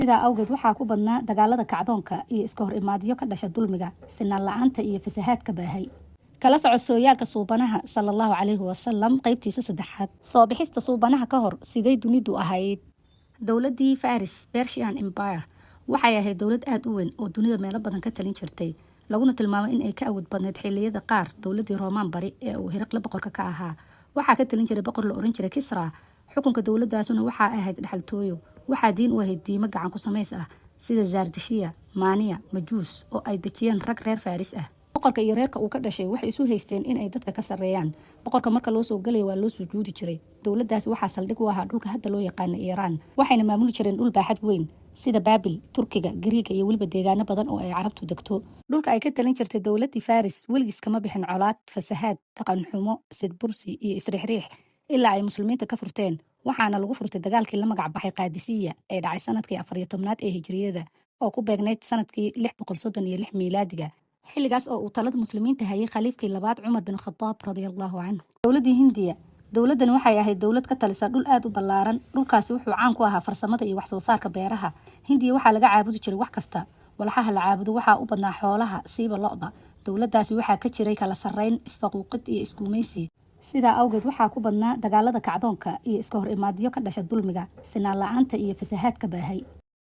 sidaa awgeed waxaa ku badnaa dagaalada kacdoonka iyo iska hor imaadyo ka dhasha dulmiga, sinaan la-aanta iyo fasahaadka baahay. kala soco sooyaalka suubanaha sallallahu calayhi wasalam qaybtiisa 3. soo bixista suubanaha ka hor sidee dunidu ahayd. dowladii Faris Persian Empire waxay ahayd dowlad aad u weyn oo dunida meelo badan ka talin jirtay, laguna tilmaamay in ay ka awood badneyd xilliyada qaar dowladii Roomaan bari ee uu Hiraqle boqorka ka ahaa. waxaa ka talin jiray boqor la oran jiray Kisra. xukunka dowladaasuna waxaa ahayd dhaxaltooyo, waxaa diin u ahayd diimo gacan ku samays ah sida Zardishiya, Maaniya, Majuus oo ay dejiyeen rag reer Faris ah. boqorka iyo reerka uu ka dhashay waxay isu haysteen in ay dadka ka sareeyaan. boqorka marka loo soo galay waa loo sujuudi jiray. dowladaas waxaa saldhig u ahaa dhulka hadda loo yaqaan Iiraan, waxayna maamuli jireen dhul baaxad weyn sida Baabil, Turkiga, Giriiga iyo waliba deegaano badan oo ay Carabtu degto. dhulka ay ka talin jirtay dowladii Faris weligiis kama bixin colaad, fasahaad, dhaqan xumo, sidbursi iyo isriixriix ilaa ay muslimiinta ka furteen. waxaana lagu furtay dagaalkii la magac baxay Qaadisiya ee dhacay sanadkii 14aad ee Hijriyada oo ku beegnayd sanadkii 636 miilaadiga. xilligaas oo uu talada muslimiinta hayay khaliifkii labaad Cumar bin Khadaab radiyallahu anhu. dowladii Hindiya dowladani waxay ahayd dowlad ka talisa dhul aad u ballaaran. dhulkaasi wuxuu caan ku ahaa farsamada iyo wax soo saarka beeraha. Hindiya waxaa laga caabudi jiray wax kasta. walxaha la caabudo waxaa u badnaa xoolaha siiba lo'da. dowladaasi waxaa ka jiray kala sarreyn, isfaquuqid iyo iskuumaysi. sidaa awgeed waxaa ku badnaa dagaalada kacdoonka iyo iska hor imaadyo ka dhasha dulmiga, sinaan la-aanta iyo fasahaadka baahay.